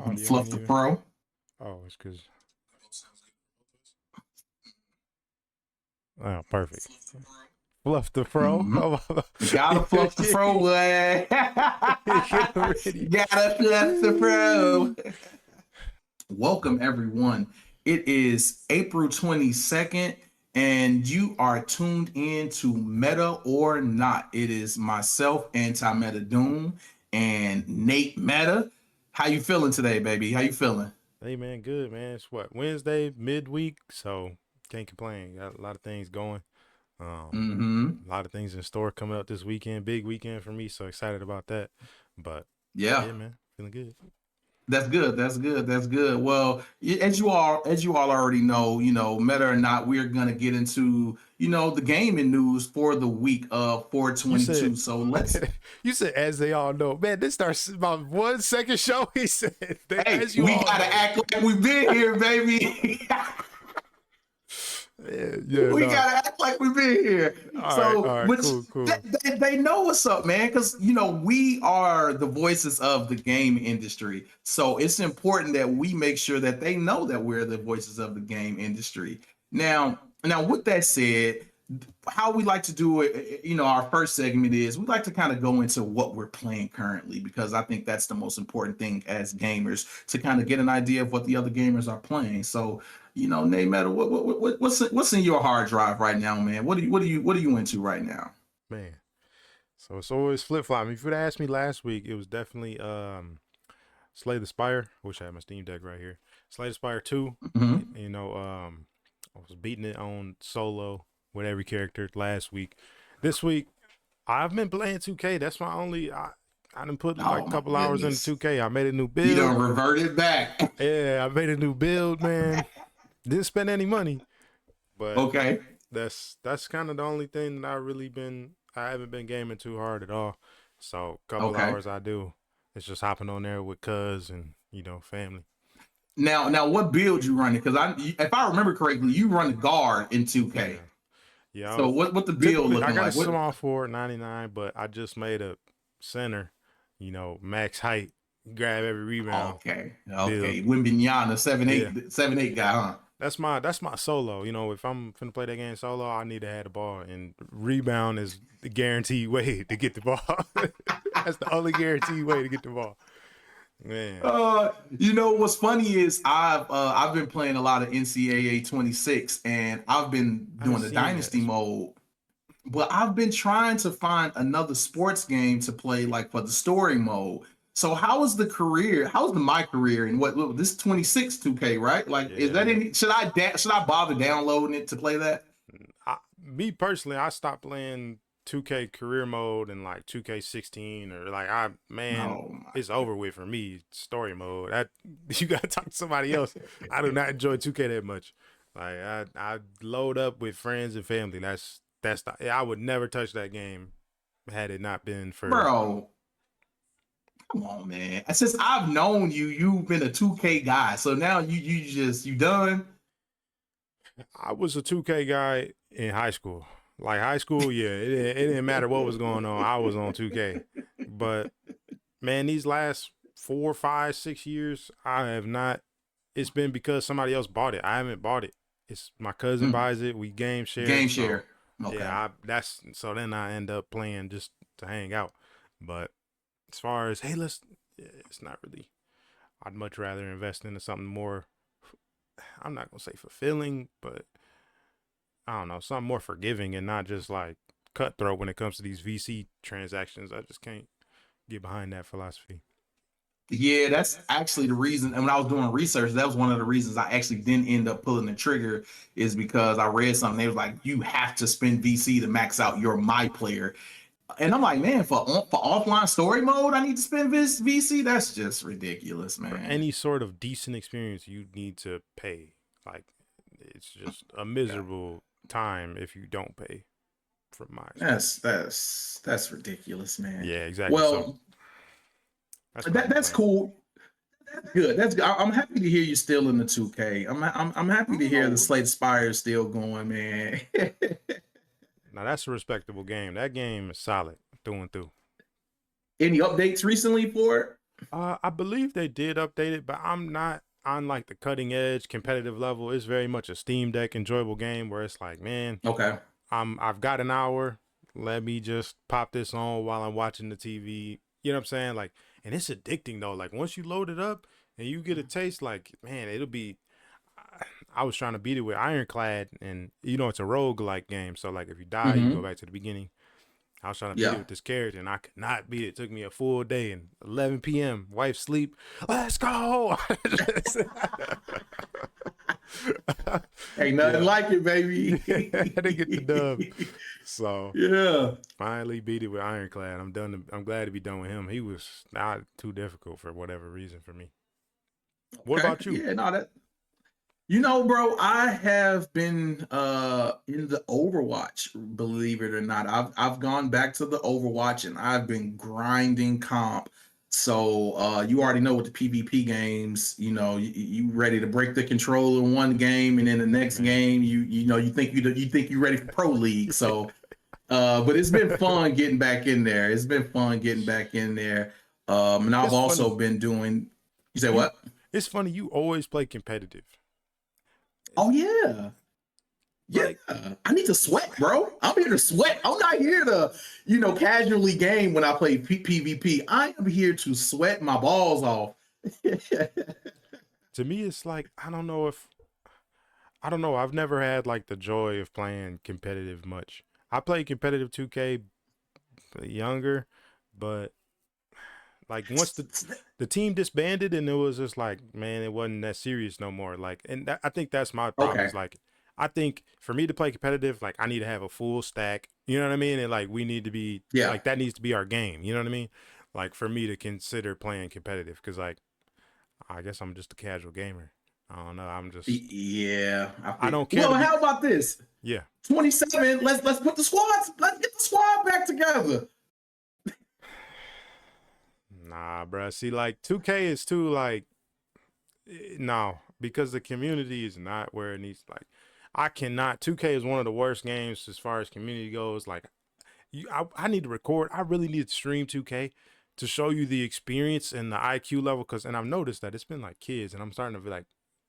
My audio Fluff ain't the even. Pro. Oh, it's because. Oh, perfect. Fluff the Pro. Mm-hmm. Oh, Gotta fluff the Pro, boy. get ready. Gotta fluff the Pro. Welcome, everyone. It is April 22nd, and you are tuned in to Meta or Not. It is myself, Anti-Meta Doom, and Nate Meta. How you feeling today, baby? How you feeling? Hey, man, good, man. It's what, Wednesday, midweek, so can't complain. Got a lot of things going. Mm-hmm. A lot of things in store coming up this weekend. Big weekend for me, so excited about that. But Yeah. yeah, man, feeling good. That's good. That's good. That's good. Well, as you all already know, Meta or Not, we're gonna get into the gaming news for the week of You said, 422. So let's. you said, as they all know, man. This starts about 1 second show. He said, Hey, as you we all gotta know. act like we've been here, baby. Yeah, We no. gotta act like we've been here. All So, right, which cool. they know what's up, man, because we are the voices of the game industry. So it's important that we make sure that they know that we're the voices of the game industry. Now, with that said, how we like to do it, our first segment is we like to kind of go into what we're playing currently, because I think that's the most important thing as gamers, to kind of get an idea of what the other gamers are playing. So, Nate Metal, what's in your hard drive right now, man? What are you into right now? Man. So it's always flip flopping. If you'd asked me last week, it was definitely Slay the Spire. I wish I had my Steam Deck right here. Slay the Spire 2. Mm-hmm. I was beating it on solo with every character last week. This week, I've been playing 2K. That's my only. I done put like Oh a my couple hours into goodness, 2K. I made a new you build. done reverted back. Yeah, I made a new build, man. Didn't spend any money, but Okay, that's kind of the only thing that I haven't been gaming too hard at all. So a couple okay. hours I do. It's just hopping on there with cuz and family. Now, what build you running? Because if I remember correctly, you run the guard in 2K. Yeah. Yeah, So what the build typically I looking got a like? What? small forward 99, but I just made a center, max height, grab every rebound Okay, build. okay. Wimbignana, Yeah. 7'8" guy, huh? That's my solo. If I'm finna play that game solo, I need to have the ball, and rebound is the guaranteed way to get the ball. That's the only guaranteed way to get the ball. Man. What's funny is I've been playing a lot of NCAA 26, and I've been I doing the seen that. dynasty mode. But I've been trying to find another sports game to play, like for the story mode. So how is the career? How's my career in what this 26 2K, right? Like, is Yeah, that man. any? Should I bother downloading it to play that? Me personally, I stopped playing 2K career mode and like 2K16 or like man, Oh my it's god. over with for me. Story mode. You gotta talk to somebody else. I do not enjoy 2K that much. Like I load up with friends and family. I would never touch that game had it not been for. Bro, come on, man. Since I've known you, you've been a 2K guy. So now you done? I was a 2K guy in high school. Like high school, yeah, it didn't matter what was going on. I was on 2K. But man, these last 4, 5, 6 years, I have not. It's been because somebody else bought it. I haven't bought it. It's my cousin Mm, buys it. We game share. game So share. Okay. yeah, then I end up playing just to hang out. But as far as hey, it's not really. I'd much rather invest into something more. I'm not gonna say fulfilling, but I don't know, something more forgiving and not just like cutthroat when it comes to these VC transactions. I just can't get behind that philosophy. Yeah, that's actually the reason. And when I was doing research, that was one of the reasons I actually didn't end up pulling the trigger, is because I read something. They was like, you have to spend VC to max out your my player. And I'm like, man, for offline story mode, I need to spend this VC. That's just ridiculous, For man. any sort of decent experience, you need to pay. Like, it's just a Yeah. miserable time if you don't pay, from my experience. That's ridiculous, man. Yeah, exactly. So Well, that's what I've been that's playing. cool. That's good. That's good. I'm happy to hear you still in the 2K. I'm I happy to don't hear the know. Slate Spire is still going, man. Now that's a respectable game. That game is solid through and through. Any updates recently for it? I believe they did update it, but I'm not on like the cutting edge competitive level. It's very much a Steam Deck enjoyable game where it's like, man, Okay. I've got an hour. Let me just pop this on while I'm watching the TV. You know what I'm saying? Like, and it's addicting though. Like once you load it up and you get a taste, like man, it'll be. I was trying to beat it with Ironclad, and you know it's a rogue-like game. So like if you die, you go Mm-hmm. back to the beginning. I was trying to beat it Yeah. with this character, and I could not beat it. It took me a full day, and 11 p.m. Wife sleep. Let's go. Ain't nothing Yeah, like it, yeah. baby. I didn't get the dub, so Yeah. finally beat it with Ironclad. I'm done. I'm glad to be done with him. He was not too difficult for whatever reason for me. What Okay. about you? Yeah. No, that. Bro, I have been in the Overwatch, believe it or not. I've gone back to the Overwatch and I've been grinding comp. So you already know with the PvP games, you ready to break the controller in one game, and then the next Man, game you think you're ready for Pro League. So but it's been fun getting back in there. It's been fun getting back in there. And I've it's also funny. been doing, you say You, what? it's funny. You always play competitive. Oh yeah. Yeah, Like I need to sweat, bro. I'm here to sweat. I'm not here to, casually game when I play PvP. I am here to sweat my balls off. to me, it's like I don't know if I don't know. I've never had like the joy of playing competitive much. I played competitive 2K younger, but like once the team disbanded and it was just like, man, it wasn't that serious no more. Like, and I think that's my problem. Okay. Is like, I think for me to play competitive, like I need to have a full stack. You know what I mean? And like we need to be Yeah. like that needs to be our game. You know what I mean? Like for me to consider playing competitive, because like I guess I'm just a casual gamer. I don't know. I'm just Yeah. I I feel. don't care to Well, be. how about this? Yeah. 27. Let's put the squads. Let's get the squad back together. Nah, bruh. See, like 2K is too like no, because the community is not where it needs. Like, I cannot. 2K is one of the worst games as far as community goes. Like, I need to record. I really need to stream 2K to show you the experience and the IQ level. Cause, and I've noticed that it's been like kids, and I'm starting to be like,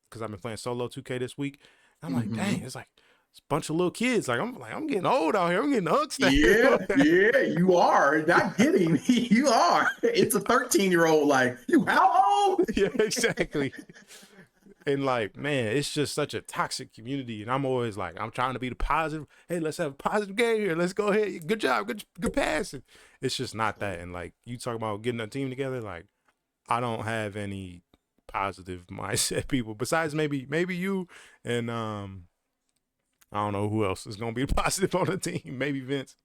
cause I've been playing solo 2K this week. I'm like, dang, Hmm. it's like it's a bunch of little kids. I'm getting old out here. I'm getting Yeah, unstable. yeah, you are. Not kidding. You are. It's a 13-year-old. Like, you how old? Yeah, exactly. And like, man, it's just such a toxic community. And I'm always like, I'm trying to be the positive. Hey, let's have a positive game here. Let's go ahead. Good job. Good passing. It's just not that. And like, you talk about getting a team together. Like, I don't have any positive mindset people besides maybe you and I don't know who else is gonna be positive on the team. Maybe Vince.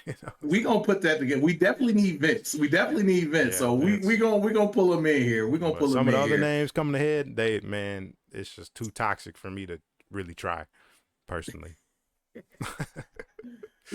You know, We gonna put that together. We definitely need Vince. We definitely need Vince. yeah, So we Vince. we gonna we gonna pull him in here. We gonna But pull some him of the in other here. names coming ahead, they man, it's just too toxic for me to really try personally.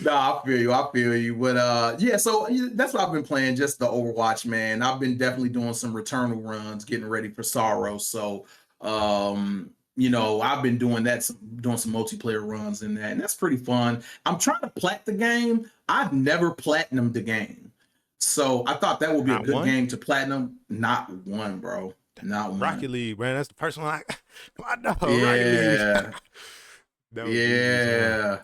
No, I feel you. I feel you. But yeah. So that's what I've been playing. Just the Overwatch, man. I've been definitely doing some Returnal runs, getting ready for Sarros. So I've been doing that, doing some multiplayer runs in that, and that's pretty fun. I'm trying to plat the game. I've never platinumed the game, so I thought that would be a Not good one. game to platinum. Not one, bro. Not Rocket one. League, man. That's the person I know. Rocket League. Yeah. That was easy as hell. Yeah.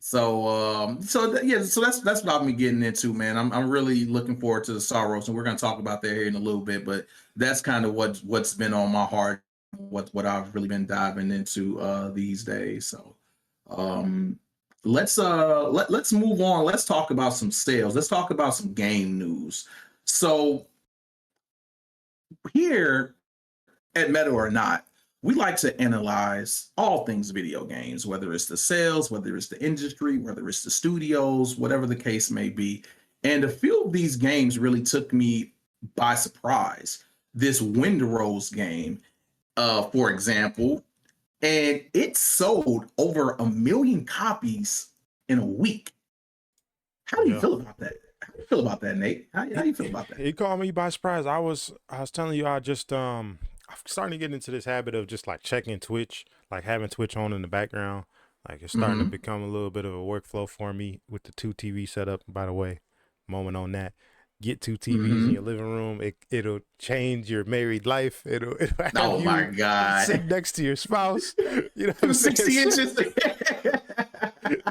Yeah, so that's what I've been getting into, man. I'm really looking forward to the Saros, and we're gonna talk about that here in a little bit. But that's kind of what's been on my heart, what I've really been diving into these days. So um let's move on. Let's talk about some sales. Let's talk about some game news. So here at MetaOrNot, we like to analyze all things video games, whether it's the sales, whether it's the industry, whether it's the studios, whatever the case may be. And a few of these games really took me by surprise. This WindRose game, for example, and it sold over 1 million copies in a week. How do you Yeah. feel about that? How do you feel about that, Nate? How It, do you feel about that? it caught me by surprise. I was telling you I just I'm starting to get into this habit of just like checking Twitch, like having Twitch on in the background. Like it's starting to Mm-hmm. become a little bit of a workflow for me with the two TV setup, by the way. Moment on that. get 2 TVs in your Mm-hmm. living room. It'll change your married life. It'll have Oh my you God. sit next to your spouse. You know what I'm saying? 260 inches.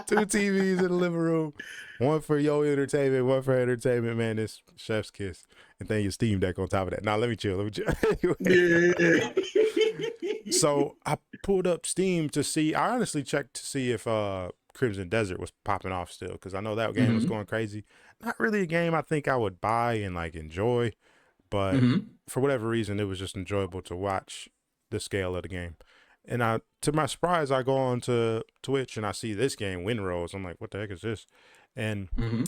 2 TVs in the living room, one for your entertainment, one for entertainment. Man, this chef's kiss, and then your Steam Deck on top of that. Now let me chill. Let me chill. Anyway, Yeah. so I pulled up Steam to see. I honestly checked to see if Crimson Desert was popping off still, because I know that game was Mm-hmm. going crazy. Not really a game I think I would buy and like enjoy, but Mm-hmm. for whatever reason, it was just enjoyable to watch the scale of the game. And to my surprise, I go on to Twitch and I see this game, WindRose. I'm like, what the heck is this? And Mm-hmm.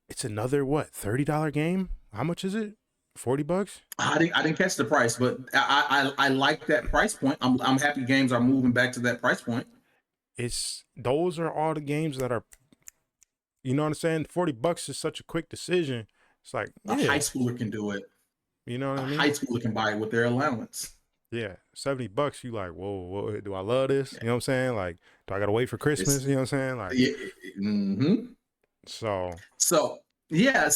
it's another what, $30 game? How much is it? $40? I didn't catch the price, but I like that price point. I'm happy games are moving back to that price point. Those are all the games that are, you know what I'm saying? $40 is such a quick decision. It's like, A high yeah, schooler can do it. you know what A I high mean? schooler can buy it with their allowance. Yeah, $70. You like, whoa, do I love this? You know what I'm saying? Like, do I gotta wait for Christmas? It's You know what I'm saying? Like, yeah. Mm-hmm. so So yeah,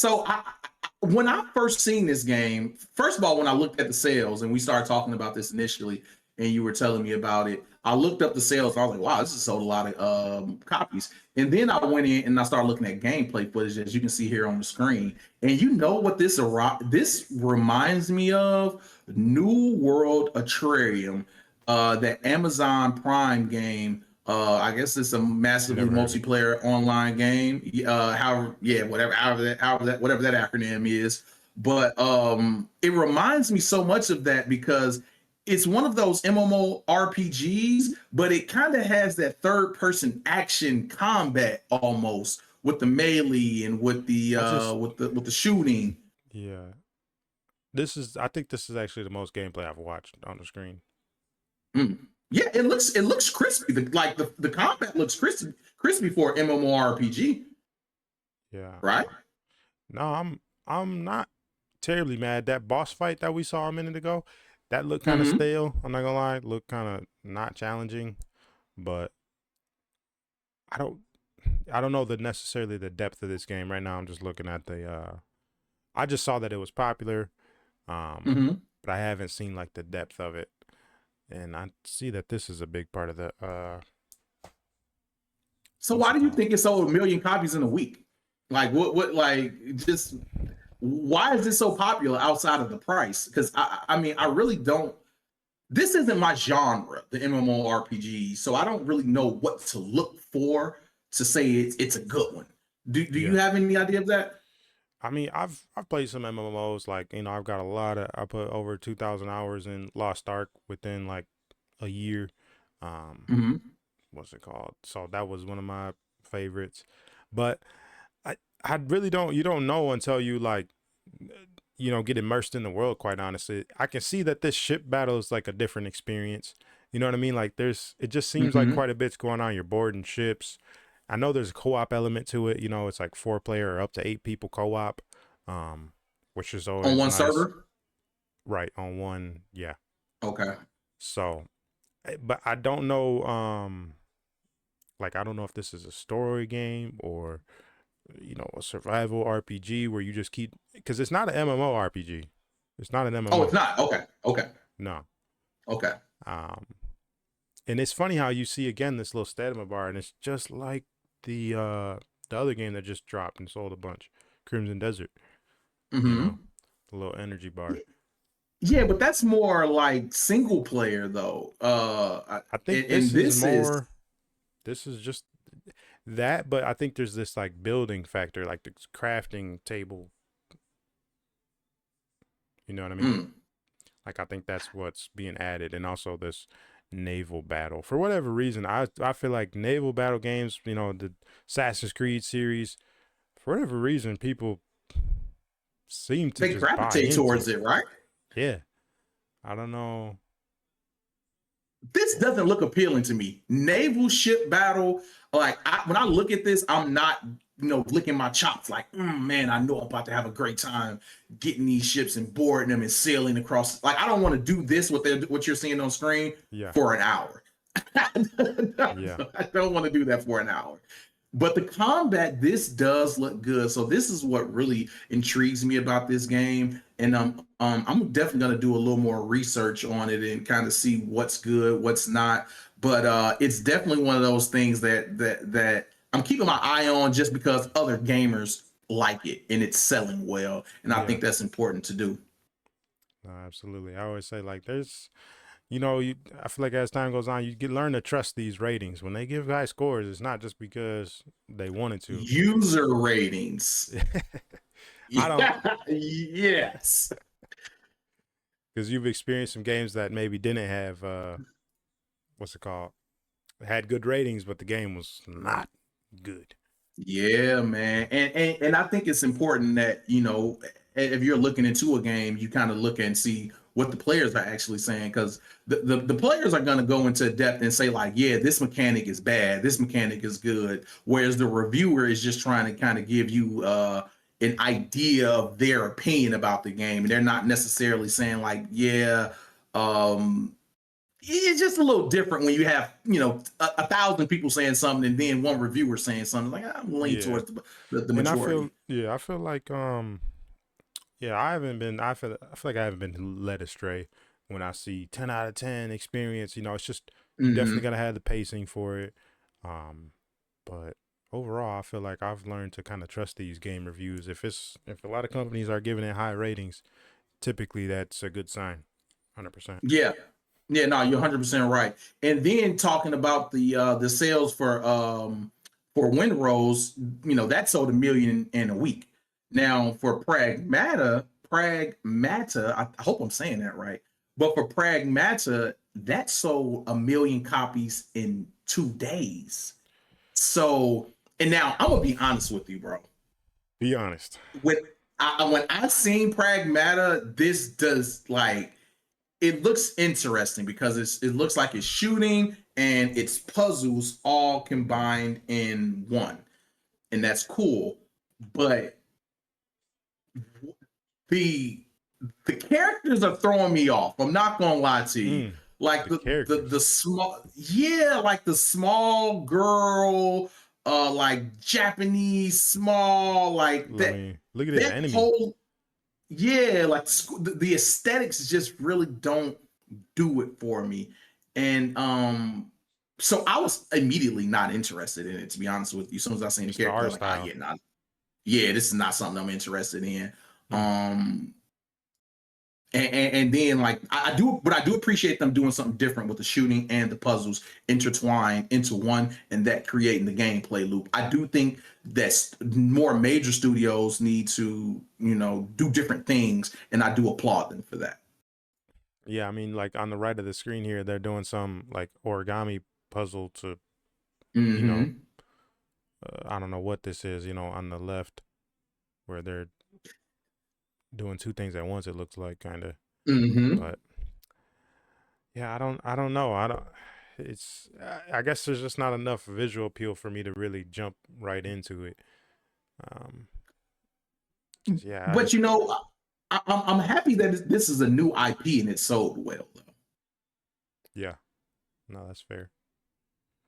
when I first seen this game, first of all, when I looked at the sales and we started talking about this initially, and you were telling me about it, I looked up the sales. And I was like, wow, this has sold a lot of copies. And then I went in and I started looking at gameplay footage, as you can see here on the screen. And you know what this reminds me of? New World Atrium, that Amazon Prime game. I guess it's a massively never heard of it. multiplayer online game. Whatever that acronym is. But it reminds me so much of that because it's one of those MMORPGs, but it kind of has that third person action combat almost with the melee and with the I just shooting. Yeah. I think this is actually the most gameplay I've watched on the screen. Mm. Yeah, it looks crispy. The combat looks crispy for MMORPG, Yeah. right? No, I'm not terribly mad. That boss fight that we saw a minute ago, that looked kind of Mm-hmm. stale. I'm not gonna lie, looked kind of not challenging, but I don't I don't know necessarily the depth of this game right now. I'm just looking at the I just saw that it was popular, Mm-hmm. but I haven't seen like the depth of it. And I see that this is a big part of the So what's why it do you called? think it sold 1 million copies in a week? Like what like just why is this so popular outside of the price? Because I mean I really don't. This isn't my genre, the MMORPG, so I don't really know what to look for to say it's a good one. Do you Yeah. have any idea of that? I mean, I've played some MMOs. Like, I've got a lot of. I put over 2,000 hours in Lost Ark within like a year. Um, Mm-hmm. what's it called? So that was one of my favorites. But I I really don't. You don't know until you like, get immersed in the world. Quite honestly, I can see that this ship battle is like a different experience. You know what I mean? Like, it just seems like Mm-hmm. quite a bit's going on. You're boarding ships. I know there's a co-op element to it. It's like 4 player or up to 8 people co-op, um, which is On always one nice. server? Right on one, yeah. Okay. So, but I don't know. Like, I don't know if this is a story game or a survival RPG where you just keep, because it's not an MMO RPG. It's not an Oh, it's MMO. not. Okay. Okay. No. Okay. Um, and it's funny how you see again this little stamina bar, and it's just like the other game that just dropped and sold a bunch, Crimson Desert. Mm-hmm. The little energy bar. Yeah, but that's more like single player though. I think And this is this is more. This is just that, but I think there's this like building factor, like the crafting table. You know what I mean? mm, Like, I think that's what's being added, and also this naval battle. For whatever reason, I feel like naval battle games, the Assassin's Creed series, for whatever reason, people seem to they just buy gravitate into. towards it, right? Yeah, I don't know. This doesn't look appealing to me. Naval ship battle, like when I look at this, I'm not, licking my chops like, man, I know I'm about to have a great time getting these ships and boarding them and sailing across. Like, I don't want to do this what you're seeing on screen Yeah, for an hour. yeah, I don't want to do that for an hour. But the combat, this does look good. So this is what really intrigues me about this game. And I'm definitely gonna do a little more research on it and kind of see what's good, what's not. But it's definitely one of those things that I'm keeping my eye on just because other gamers like it and it's selling well. And I Yeah, think that's important to do. no, absolutely. I always say like there's, I feel like as time goes on, you get learn to trust these ratings. When they give high scores, it's not just because they wanted to. User ratings. I don't, Yeah, yes. because you've experienced some games that maybe didn't have what's it called? Had good ratings, but the game was not good. Yeah, man. And I think it's important that, if you're looking into a game, you kind of look and see what the players are actually saying. Because the players are going to go into depth and say, like, yeah, this mechanic is bad, this mechanic is good. Whereas the reviewer is just trying to kind of give you an idea of their opinion about the game. And they're not necessarily saying, like, yeah, um, it's just a little different when you have a thousand people saying something and then one reviewer saying something. Like, I'm leaning Yeah, towards the and majority. I feel like yeah, I feel like I haven't been led astray when I see 10 out of 10 experience. It's just you definitely Mm-hmm. gotta have the pacing for it. Um, but overall, I feel like I've learned to kind of trust these game reviews. If a lot of companies are giving it high ratings, typically that's a good sign. 100%. Yeah. Yeah, no, you're 100% right. And then talking about the sales for WindRose, that sold 1 million in a week. Now for Pragmata, I hope I'm saying that right. But for Pragmata, that sold 1 million copies in 2 days. So, and now I'm gonna be honest with you, bro. Be honest. When I seen Pragmata, this does like it looks interesting because it looks like it's shooting and it's puzzles all combined in one, and that's cool. But the the characters are throwing me off. I'm not gonna lie to you. Like The the characters. small, yeah, like the small girl, like Japanese small, like I that mean, look at his that enemy. whole, yeah, like the aesthetics just really don't do it for me. And so I was immediately not interested in it, to be honest with you. As soon as I seen the Just the character, I art was like, ah, style. yeah, not, yeah, this is not something I'm interested in. Mm. Um, and then like I do, but I do appreciate them doing something different with the shooting and the puzzles intertwined into one, and that creating the gameplay loop. I do think that more major studios need to, do different things, and I do applaud them for that. Yeah, I mean, like on the right of the screen here, they're doing some like origami puzzle to, you know, Mm-hmm. I don't know what this is, on the left where they're doing two things at once, it looks like kind of. Mm-hmm. But yeah, I don't know. I guess there's just not enough visual appeal for me to really jump right into it. Um, cause yeah, I But just, I'm happy that this is a new IP and it sold well though. yeah, no, that's fair.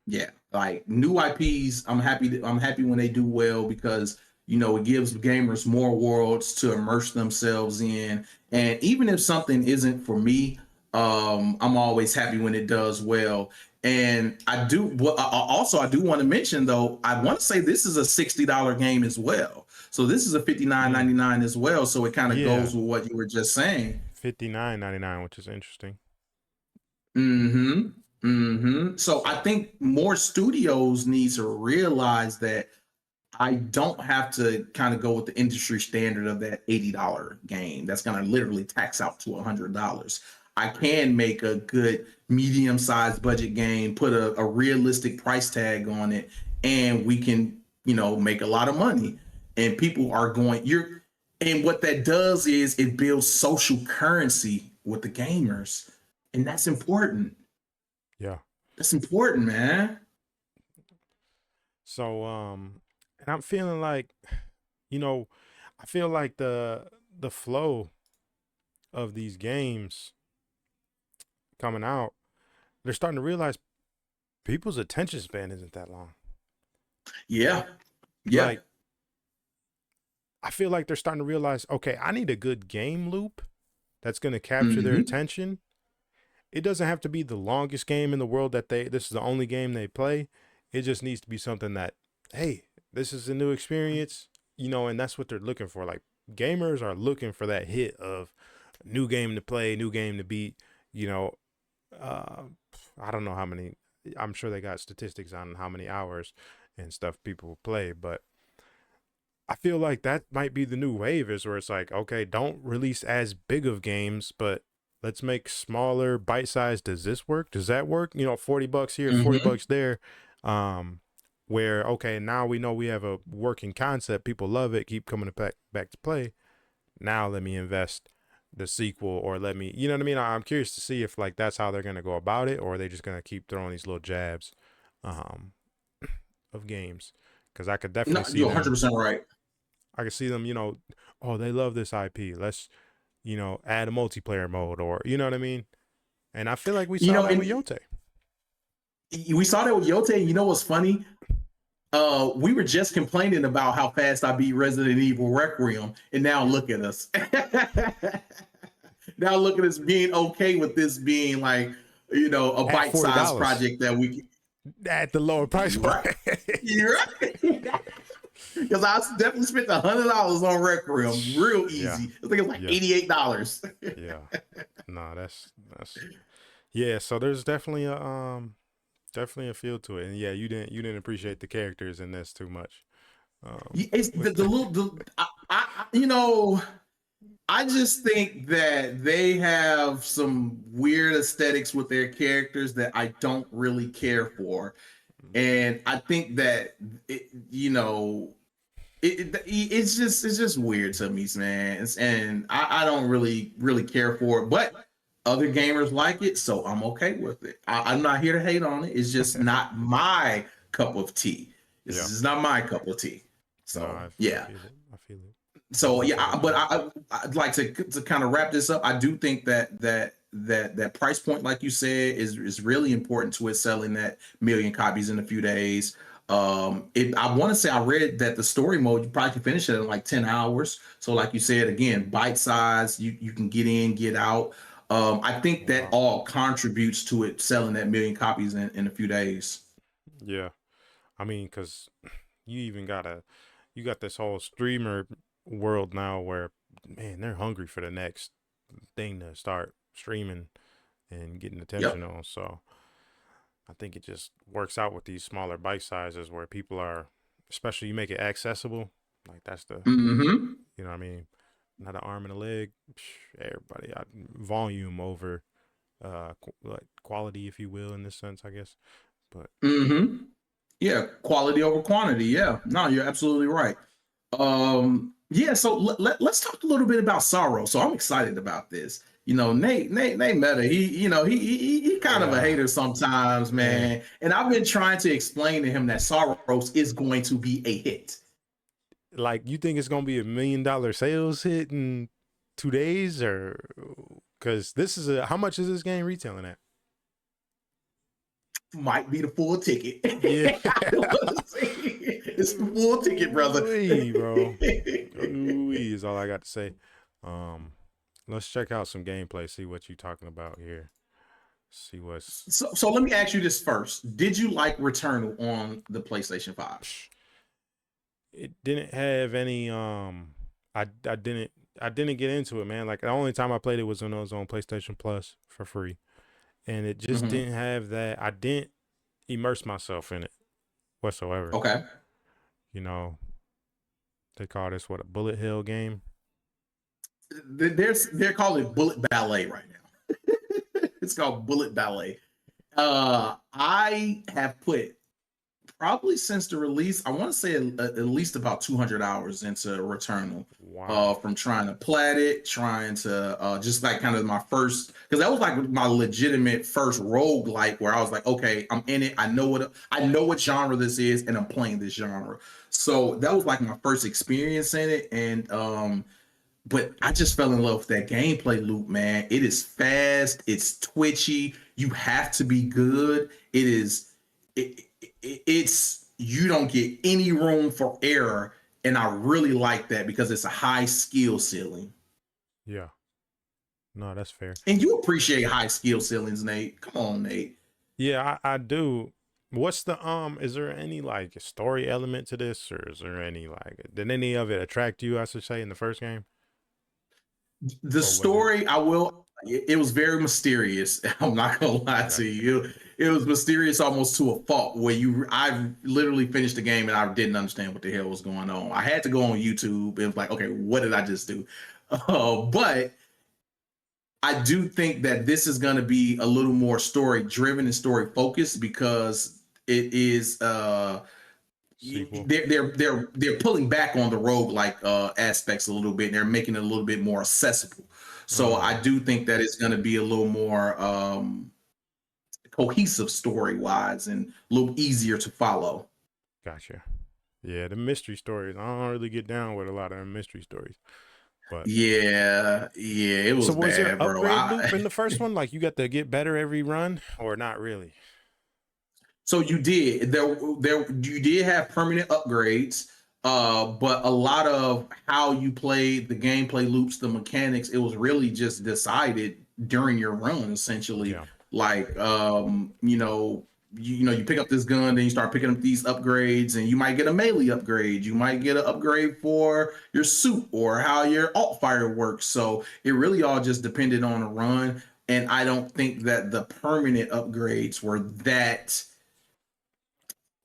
Yeah, like new IPs, I'm happy when they do well because it gives gamers more worlds to immerse themselves in. And even if something isn't for me, I'm always happy when it does well. And I do also I do want to mention though, I want to say this is a $60 game as well. So this is a Mm. 59.99 as well. So it kind of Yeah, goes with what you were just saying. 59.99, which is interesting. Mm-hmm. Mm-hmm. So I So think more studios need to realize that I don't have to kind of go with the industry standard of that $80 game. That's gonna literally tax out to $100. I can make a good medium-sized budget game, put a realistic price tag on it, and we can, make a lot of money. And people are going, and what that does is it builds social currency with the gamers. And that's important. yeah. That's important, man. So and I'm feeling like, you know, I feel like the flow of these games coming out, they're starting to realize people's attention span isn't that long. Yeah. Yeah. Like, I feel like they're starting to realize, okay, I need a good game loop that's going to capture their Mm-hmm. attention. It doesn't have to be the longest game in the world that this is the only game they play. It just needs to be something that, hey, this is a new experience, and that's what they're looking for. Like, gamers are looking for that hit of new game to play, new game to beat, you know, uh, I don't know how many, I'm sure they got statistics on how many hours and stuff people play, but I feel like that might be the new wave is where it's like, okay, don't release as big of games, but let's make smaller bite size. Does this work? Does that work? $40 here, Mm-hmm. $40 there. Um, where, okay, now we know we have a working concept. People love it. Keep coming back to play. Now let me invest the sequel or let me, you know what I mean? I'm curious to see if like that's how they're going to go about it, or are they just going to keep throwing these little jabs, um, of games. Cause I could No, definitely see you're them 100% right. I can see them, oh, they love this IP. Let's, add a multiplayer mode or, you know what I mean? And I feel like we You saw know, that with and Yote. we saw that with Yote. You know what's funny? We were just complaining about how fast I beat Resident Evil Requiem, and now look at us. Now look at us being okay with this being like, a At bite-sized $40 project that we can. at the lower price You're point. right. You're right. Because I definitely spent $100 on Requiem, real Yeah. easy. I think it's like Yeah. $88. Yeah. No, that's yeah, so there's definitely a feel to it. And yeah, you didn't appreciate the characters in this too much. It's With the little, I just think that they have some weird aesthetics with their characters that I don't really care for, and I think that it's just weird to me, man. And I don't really care for it, but other gamers like it, so I'm okay with it. I'm not here to hate on it. It's just not my cup of tea. This yeah. is not my cup of tea. No, So I yeah. feel it. I feel it. So yeah, Definitely but feel it. I'd like to kind of wrap this up. I do think that price point, like you said, is really important to it selling that million copies in a few days. I want to say I read that the story mode you probably can finish it in like 10 hours. So like you said, again, bite size, you can get in, get out. I think that Wow. all contributes to it selling that million copies in a few days. Yeah. I mean, because you got this whole streamer world now where, man, they're hungry for the next thing to start streaming and getting attention Yep. on. So I think it just works out with these smaller bite sizes where people are, especially you make it accessible. Like that's the, Mm-hmm. what I mean, not an arm and a leg. Everybody, volume over, like quality, if you will, in this sense, I guess. But Mm-hmm. Yeah, quality over quantity. Yeah, no, you're absolutely right. Yeah, so let's talk a little bit about Sarros. So I'm excited about this. Nate Meta, he kind of a yeah, hater sometimes, man, man. And I've been trying to explain to him that Sarros is going to be a hit. like you think it's gonna be $1 million sales hit in 2 days, or because this is how much is this game retailing at? Might be the full ticket. Yeah. It's the full ticket, brother. Ooh, bro. Ooh, is all I got to say. Um, let's check out some gameplay. See what you talking about here. See what's. So let me ask you this first. Did you like Returnal on the PlayStation 5? It didn't have any. I didn't get into it, man. Like the only time I played it was when it was on PlayStation Plus for free, and it just Mm-hmm. didn't have that. I didn't immerse myself in it whatsoever. Okay. You know, they call this what, a bullet hell game. They're calling it Bullet Ballet right now. It's called Bullet Ballet. I have put probably since the release, I want to say at least about 200 hours into Returnal. Wow. From trying to plat it, trying to just like kind of my first, because that was like my legitimate first roguelike where I was like, okay, I'm in it. I know what genre this is, and I'm playing this genre. So that was like my first experience in it, and but I just fell in love with that gameplay loop, man. It is fast, it's twitchy. You have to be good. It is, it's you don't get any room for error. And I really like that because it's a high skill ceiling. Yeah. No, that's fair. And you appreciate high skill ceilings, Nate. Come on, Nate. Yeah, I do. What's the is there any like story element to this, or is there any like did any of it attract you, I should say, in the first game? The Or was it story, it was very mysterious. I'm not gonna lie to gotcha. you. It was mysterious almost to a fault where I literally finished the game and I didn't understand what the hell was going on. I had to go on YouTube and was like, okay, what did I just do? But I do think that this is going to be a little more story driven and story focused because it is Sequel? they're pulling back on the rogue like aspects a little bit. And they're making it a little bit more accessible. So I do think that it's going to be a little more cohesive story wise and a little easier to follow. Gotcha. Yeah, the mystery stories. I don't really get down with a lot of mystery stories. But Yeah, it so was was there bad, bro. upgrade loop in the first one? Like you got to get better every run, or not really? So you did you did have permanent upgrades, but a lot of how you played the gameplay loops, the mechanics, it was really just decided during your run, essentially. Yeah. Like you pick up this gun, then you start picking up these upgrades, and you might get a melee upgrade, you might get an upgrade for your suit or how your alt fire works. So it really all just depended on a run. And I don't think that the permanent upgrades were that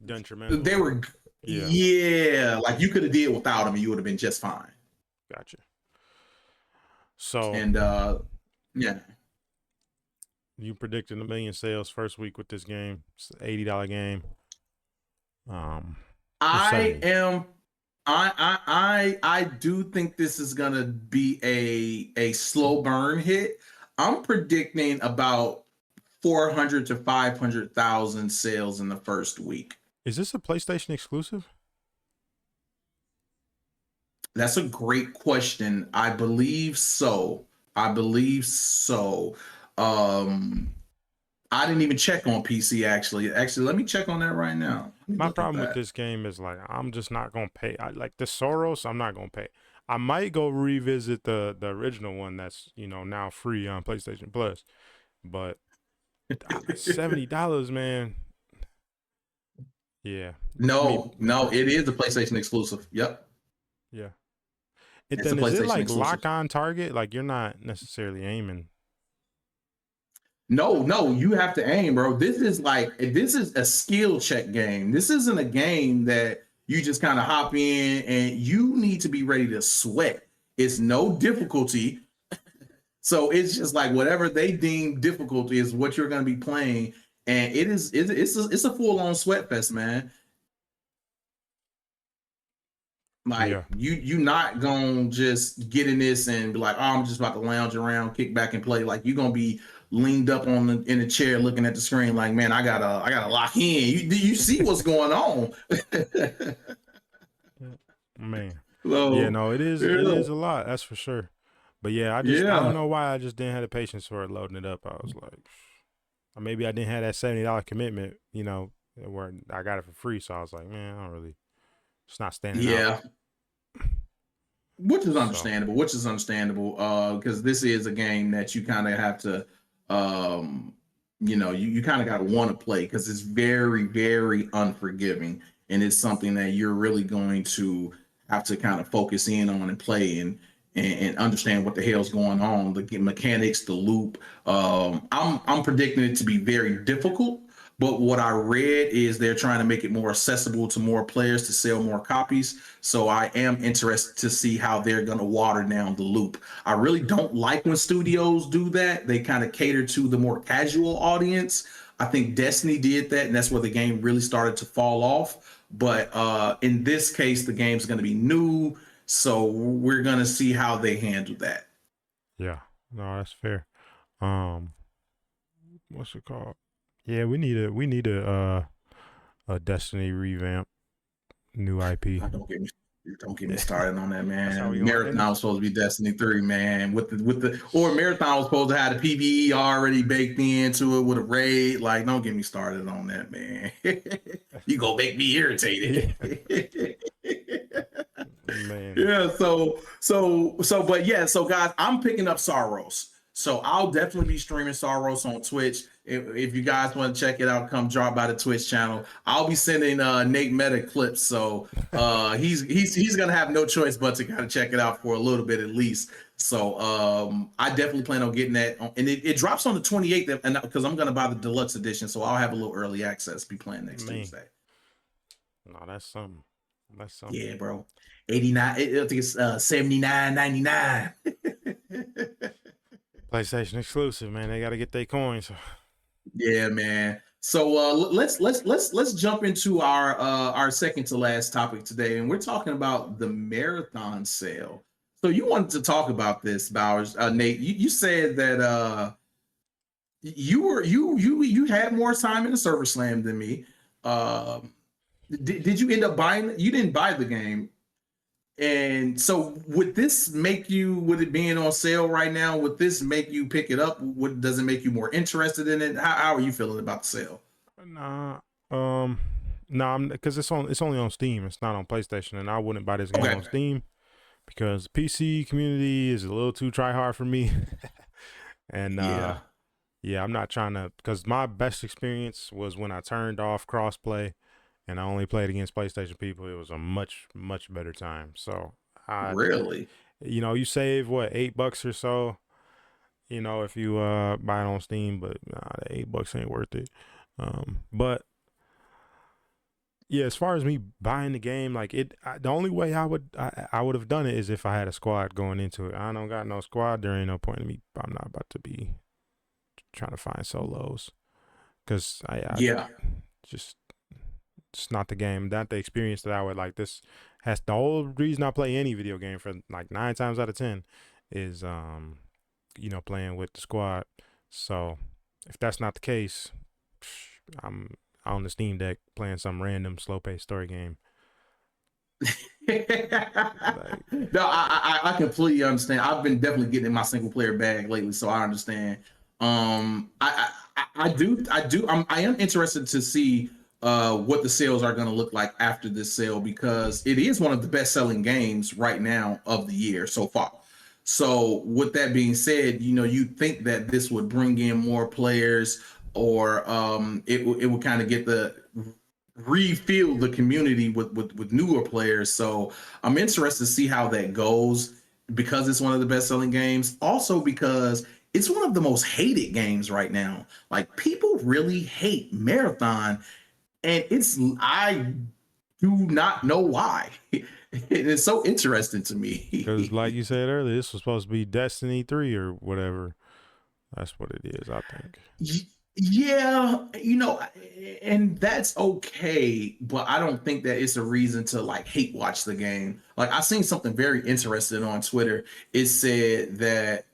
Detrimental they or were, yeah. yeah, like you could have did without them and you would have been just fine. Gotcha. So And yeah, you predicted 1 million sales first week with this game. It's an $80 game. Or I 70. am. I do think this is gonna be a slow burn hit. I'm predicting about 400 to 500,000 sales in the first week. Is this a PlayStation exclusive? That's a great question. I believe so. I believe so. Um, I didn't even check on PC actually. Actually, let me check on that right now. Let me My look at problem with that. this game is like I'm just not gonna pay. Like the Saros, I'm not gonna pay. I might go revisit the original one that's now free on PlayStation Plus, but $70, man. Yeah, me No, it personally. is a PlayStation exclusive. Yep, Yeah. It it's a then is it PlayStation like exclusive. lock on target? Like you're not necessarily aiming. No, you have to aim, bro. This is a skill check game. This isn't a game that you just kind of hop in and you need to be ready to sweat. It's no difficulty. So it's just like whatever they deem difficulty is what you're going to be playing, and it's a full on sweat fest, man. Like Yeah. you not gonna just get in this and be like, oh, I'm just about to lounge around, kick back and play. Like you're gonna be leaned up in a chair looking at the screen, like, man, I gotta lock in. You see what's going on. Man. Yeah, So no, it is a lot, that's for sure. But yeah, I don't yeah, know why I just didn't have the patience for it loading it up. I was like, or maybe I didn't have that $70 commitment, where I got it for free. So I was like, man, I don't really, it's not standing out. yeah, which is So understandable. Which is understandable. Because this is a game that you kind of have to, um, you kind of got to want to play because it's very, very unforgiving, and it's something that you're really going to have to kind of focus in on and play and understand what the hell's going on, the mechanics, the loop. I'm predicting it to be very difficult. But what I read is they're trying to make it more accessible to more players to sell more copies. So I am interested to see how they're going to water down the loop. I really don't like when studios do that. They kind of cater to the more casual audience. I think Destiny did that, and that's where the game really started to fall off. But in this case, the game's going to be new. So we're going to see how they handle that. yeah, no, that's fair. Um, what's it called? Yeah, we need a Destiny revamp, new IP. Don't get me Yeah, started on that, that's how man. we gonna Marathon end it. was supposed to be Destiny 3, man. Or Marathon was supposed to have the PvE already baked into it with a raid. Like, don't get me started on that, man. You gonna make me irritated. Man, Yeah, but yeah, so guys, I'm picking up Sarros. So I'll definitely be streaming Saros on Twitch. If you guys want to check it out, come drop by the Twitch channel. I'll be sending Nate Meta clips, so he's gonna have no choice but to kind of check it out for a little bit at least. So I definitely plan on getting that, and it drops on the 28th, and because I'm gonna buy the deluxe edition, so I'll have a little early access. Be playing next man. Tuesday. No, that's something. That's something. Yeah, bro. 89. I think it's 79.99. PlayStation exclusive, man. They got to get their coins. Yeah, man. So let's jump into our second to last topic today, and we're talking about the marathon sale. So you wanted to talk about this, Bowers. Nate, you said that you had more time in the Server Slam than me. Did you end up buying? You didn't buy the game. And so would this make you, with it being on sale right now, would this make you pick it up? Does it make you more interested in it? How are you feeling about the sale? Nah, because it's only on Steam. It's not on PlayStation, and I wouldn't buy this game on Steam because PC community is a little too try hard for me. And yeah, I'm not trying to, because my best experience was when I turned off crossplay and I only played against PlayStation people. It was a much better time. So really, you save what, $8 or so, if you buy it on Steam, but the $8 ain't worth it. But yeah, as far as me buying the game, like the only way I would have done it is if I had a squad going into it. I don't got no squad. There ain't no point in me. I'm not about to be trying to find solos, because I just, it's not the game, not the experience that I would like. This has, the whole reason I play any video game, for like 9 times out of 10, is playing with the squad. So if that's not the case, I'm on the Steam Deck playing some random slow paced story game. No, I completely understand. I've been definitely getting in my single player bag lately, so I understand. I am interested to see what the sales are going to look like after this sale, because it is one of the best selling games right now of the year so far. So with that being said, you'd think that this would bring in more players, or it would kind of get the refill the community with newer players. So I'm interested to see how that goes, because it's one of the best selling games. Also because it's one of the most hated games right now. Like, people really hate Marathon, and I do not know why. It's so interesting to me. Because like you said earlier, this was supposed to be Destiny 3 or whatever. That's what it is, I think. Yeah, and that's okay, but I don't think that it's a reason to like hate watch the game. Like, I seen something very interesting on Twitter. It said that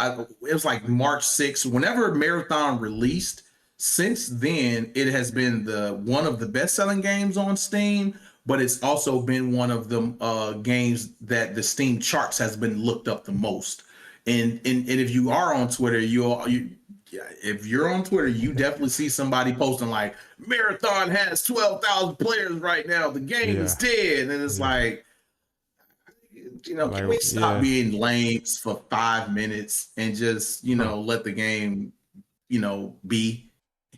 it was like March 6th, whenever Marathon released, since then it has been one of the best-selling games on Steam, but it's also been one of the games that the Steam charts has been looked up the most. And if you are on Twitter, if you're on Twitter, you definitely see somebody posting like, Marathon has 12,000 players right now, the game is dead. And it's like, can we stop being lames for 5 minutes and just, let the game, be?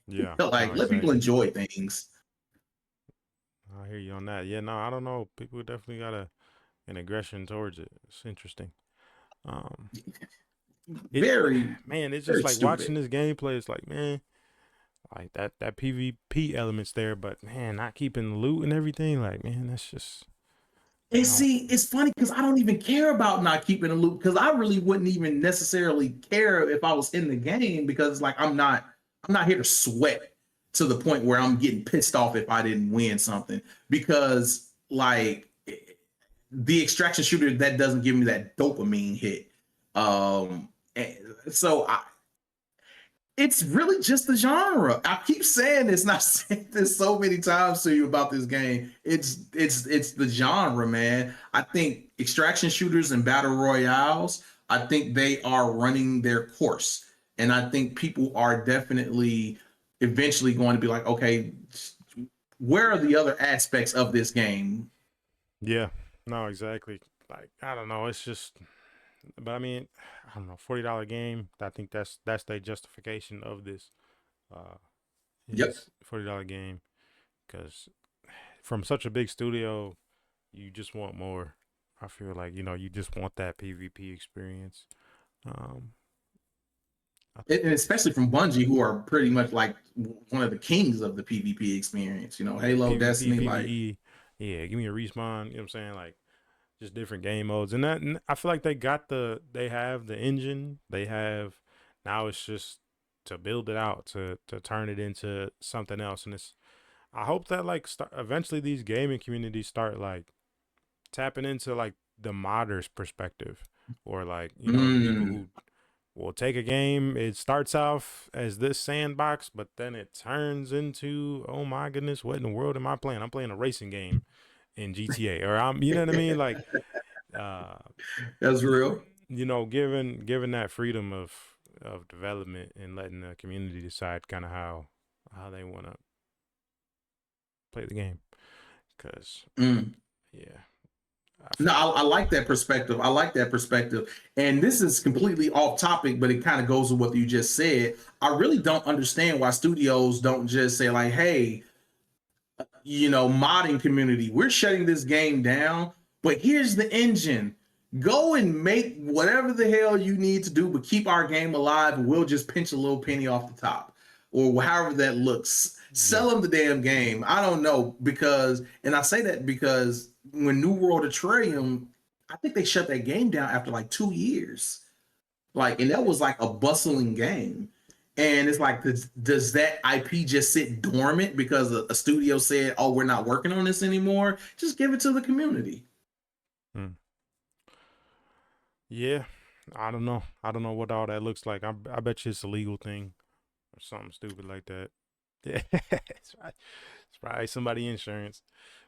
Yeah. Let people enjoy things. I hear you on that. Yeah, no, I don't know. People definitely got an aggression towards it. It's interesting. It's just like stupid. Watching this gameplay. It's like, man, like that PvP elements there, but man, not keeping the loot and everything. Like, man, that's just. And see, it's funny because I don't even care about not keeping the loot, because I really wouldn't even necessarily care if I was in the game, because like I'm not here to sweat to the point where I'm getting pissed off if I didn't win something, because like the extraction shooter, that doesn't give me that dopamine hit. So it's really just the genre. I keep saying this, and I've said this so many times to you about this game. It's the genre, man. I think extraction shooters and battle royales, I think they are running their course. And I think people are definitely eventually going to be like, okay, where are the other aspects of this game? Yeah, no, exactly. Like I don't know, it's just, but I mean, I don't know, $40 game. I think that's the justification of this. Uh, Yep. is $40 game because from such a big studio, you just want more. I feel like you just want that PvP experience. Um, I think And especially from Bungie, who are pretty much like one of the kings of the PvP experience. yeah, Halo, PvP, Destiny, like PvE, yeah, give me a respawn. You know what I'm saying? Like just different game modes, and I feel like they have the engine, they have now it's just to build it out to turn it into something else, and it's I hope that like eventually these gaming communities start like tapping into like the modders perspective, or like the people mm, who will take a game, it starts off as this sandbox, but then it turns into, oh my goodness, what in the world am I playing? I'm playing a racing game in GTA, or I'm you know what I mean, like uh that's real. given that freedom of development and letting the community decide kind of how they want to play the game, because Mm. yeah, I No, feel I like that perspective. I like that perspective. And this is completely off topic, but it kind of goes with what you just said. I really don't understand why studios don't just say, like, hey, modding community, we're shutting this game down, but here's the engine. Go and make whatever the hell you need to do, but keep our game alive, and we'll just pinch a little penny off the top, or however that looks. yeah. Sell them the damn game. I don't know, because, and I say that because when New World Atrium, I think they shut that game down after like 2 years. Like, and that was like a bustling game. And it's like, does that IP just sit dormant because a studio said, "Oh, we're not working on this anymore"? Just give it to the community. Hmm. Yeah, I don't know what all that looks like. I bet you it's a legal thing or something stupid like that. Yeah, it's probably somebody insurance.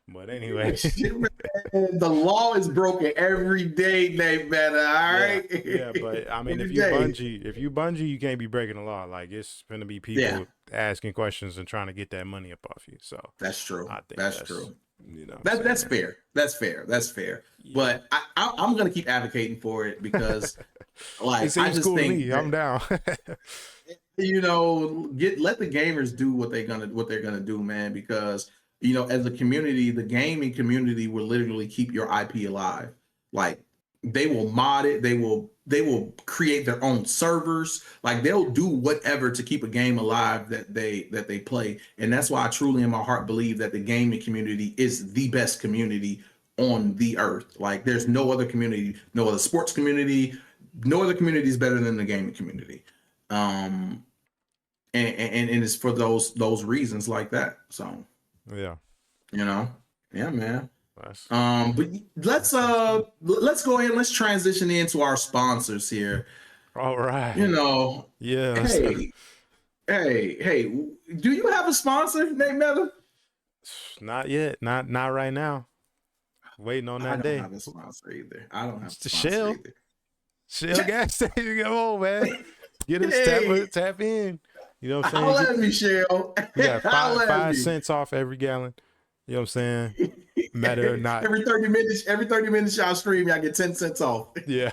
But anyways, Shit, man, the law is broken every day, Nate. Better, all yeah, right, yeah. But I mean, every day. If you Bungie, you can't be breaking the law. Like it's gonna be Yeah, people asking questions and trying to get that money up off you. So that's true. I think That's that's true. what I'm That's saying. fair. That's fair. That's fair. Yeah, But I'm gonna keep advocating for it because, it like, I seems just cool to think me. that I'm down. let the gamers do what they're gonna do, man, because as a community, the gaming community will literally keep your IP alive. Like, they will mod it, they will create their own servers, like they'll do whatever to keep a game alive that they play. And that's why I truly in my heart believe that the gaming community is the best community on the earth. Like, there's no other community, no other sports community, no other community is better than the gaming community. um and it's for those reasons like that. So, Yeah, you know, yeah, man. that's But let's that sounds cool. let's go ahead and let's transition into our sponsors here. All You right. know, Yeah. hey, hey, do you have a sponsor, Nate Meta? Not yet. Not right now. Waiting on I that don't day. have a sponsor either. I don't have It's a the sponsor Shell. either. Shell gas station. Come on, man. Get us Hey, tap in. You know what I'm saying? holla at me, Shell. We got five Holla at five me. cents off every gallon. You know what I'm saying? Matter or not. every 30 minutes y'all stream, y'all get 10 cents off. Yeah.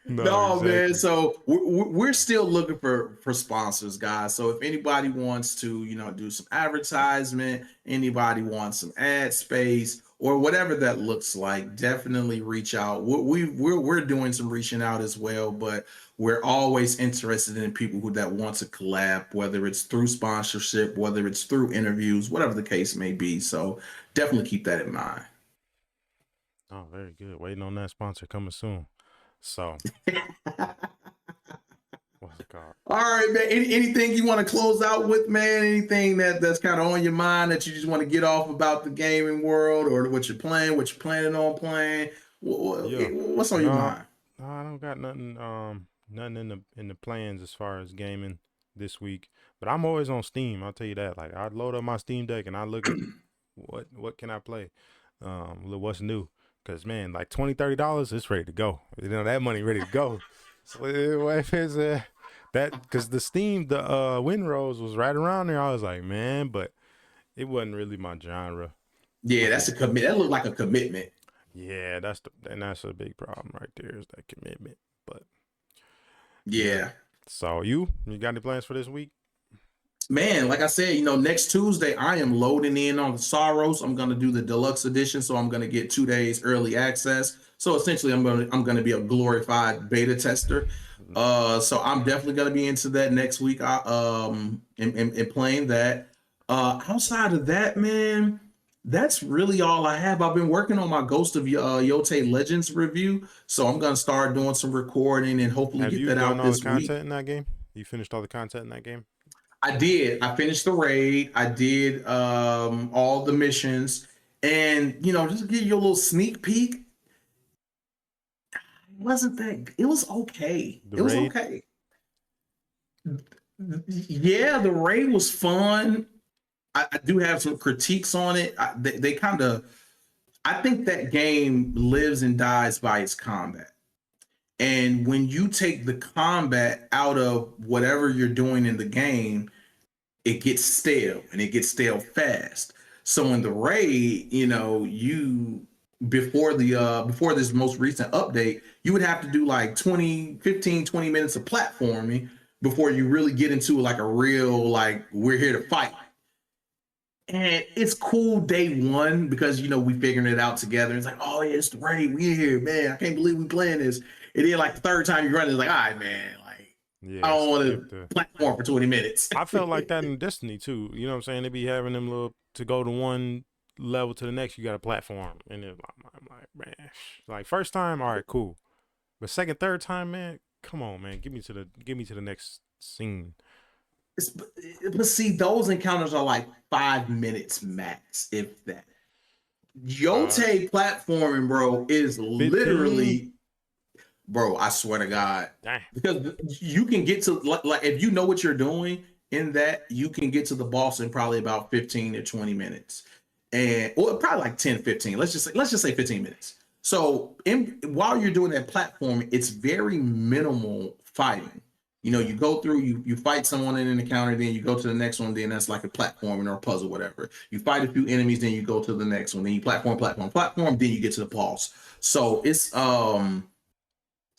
No, No, man. exactly. So we're still looking for sponsors, guys. So if anybody wants to, do some advertisement, anybody wants some ad space or whatever that looks like, definitely reach out. We're doing some reaching out as well, but we're always interested in people that want to collab, whether it's through sponsorship, whether it's through interviews, whatever the case may be. So definitely keep that in mind. Oh, very good. Waiting on that sponsor coming soon. So, what's it called? All right, man. Anything you want to close out with, man? Anything that's kind of on your mind that you just want to get off about the gaming world, or what you're playing, what you're planning on playing? Yeah. What's on your No, mind? no, I don't got nothing in the plans as far as gaming this week. But I'm always on Steam. I'll tell you that. Like I load up my Steam Deck and I look at what can I play, what's new. Cause man, like $20-$30, it's ready to go. That money ready to go. So what if it's That because the WindRose was right around there. I was like, man, but it wasn't really my genre. Yeah, Like that's it, a commit. That looked like a commitment. yeah, that's a big problem right there is that commitment. But yeah. Yeah. So you got any plans for this week? Man, like I said, next Tuesday I am loading in on the Saros. I'm gonna do the deluxe edition, so I'm gonna get 2 days early access. So essentially, I'm gonna be a glorified beta tester. So I'm definitely gonna be into that next week. And playing that. Outside of that, man, that's really all I have. I've been working on my Ghost of Yote Legends review, so I'm gonna start doing some recording and hopefully Have get you that done out all the this week. content in that game? You finished all the content in that game? I did. I finished the raid. I did all the missions. And just to give you a little sneak peek, it was okay. The It was raid? okay. Yeah, the raid was fun. I do have some critiques on it. They kind of I think that game lives and dies by its combat. And when you take the combat out of whatever you're doing in the game, it gets stale and it gets stale fast. So in the raid, you before this most recent update, you would have to do like 20 minutes of platforming before you really get into like a real like we're here to fight. And it's cool day one because we figuring it out together. It's like, oh yeah, it's the raid. We here, man. I can't believe we playing this. And then like the third time you run, it's like, all right, man, like I Yeah, don't want skip to the. platform for 20 minutes. I felt like that in Destiny too. You know what I'm saying? They be having them little to go to one level to the next. You got a platform, and I'm like, man, like first time, all right, cool, but second, third time, man, come on, man, give me to the next scene. But see, those encounters are like 5 minutes max, if that. Uh, Yote platforming, bro, is 15. literally, bro. I swear to God, Dang. because you can get to like if you know what you're doing in that, you can get to the boss in probably about 15 to 20 minutes, and well, probably like 10, 15. Let's just say 15 minutes. So while you're doing that platform, it's very minimal fighting. Yeah. You go through, you fight someone in an encounter, then you go to the next one, then that's like a platforming or a puzzle, whatever. You fight a few enemies, then you go to the next one, then you platform, then you get to the boss. So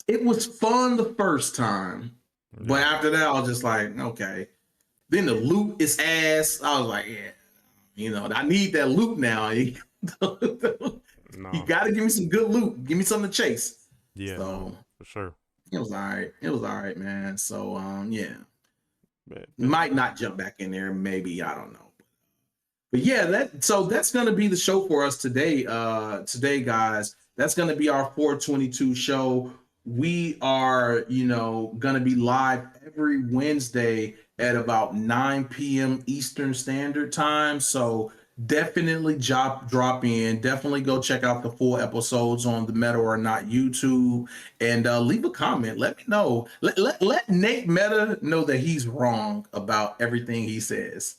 it was fun the first time, but Yeah. after that, I was just like, okay. Then the loot is ass. I was like, yeah, I need that loot now. You No. got to give me some good loot. Give me something to chase. Yeah. No. So For sure. it was all right. It was all right, man. So yeah, But might not jump back in there. Maybe I don't know. But yeah, that's gonna be the show for us today. Today, guys, that's gonna be our 422 show. We are, gonna be live every Wednesday at about 9 p.m. Eastern Standard Time. So definitely drop in. Definitely go check out the full episodes on the MetaOrNot YouTube and leave a comment. Let me know. Let Nate Meta know that he's wrong about everything he says.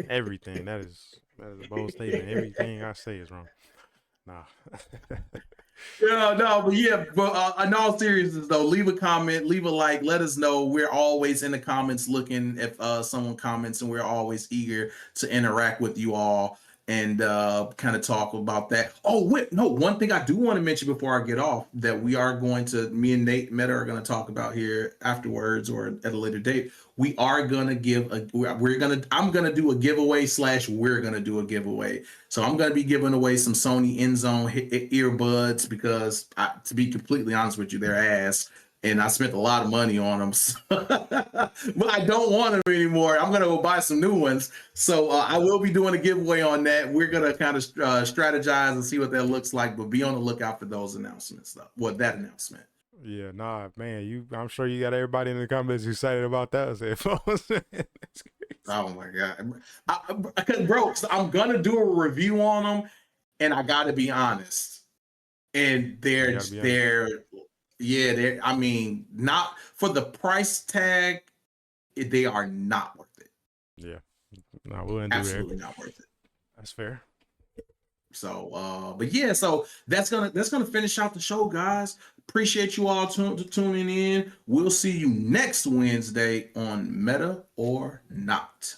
everything that is a bold statement. Everything I say is wrong. Nah. Yeah, no, but yeah, but in all seriousness though, leave a comment, leave a like, let us know. We're always in the comments looking if someone comments, and we're always eager to interact with you all and kind of talk about that. Oh, wait, no, one thing I do want to mention before I get off that we are going to, me and Nate Meta are going to talk about here afterwards or at a later date. We are gonna I'm gonna do a giveaway / we're gonna do a giveaway. So I'm gonna be giving away some Sony InZone earbuds because to be completely honest with you, they're ass. And I spent a lot of money on them, but I don't want them anymore. I'm gonna go buy some new ones. So I will be doing a giveaway on that. We're gonna kind of strategize and see what that looks like, but be on the lookout for those announcements, though. Well, that announcement. Yeah, nah, man. I'm sure you got everybody in the comments excited about that headphones. That's crazy. Oh my god, bro! I'm gonna do a review on them, and I gotta be honest. And You gotta be honest. they're. I mean, not for the price tag. They are not worth it. Yeah. Nah, we'll do it. Absolutely not worth it. That's fair. So, but yeah, so that's gonna finish out the show, guys. Appreciate you all tuning in. We'll see you next Wednesday on Meta or Not.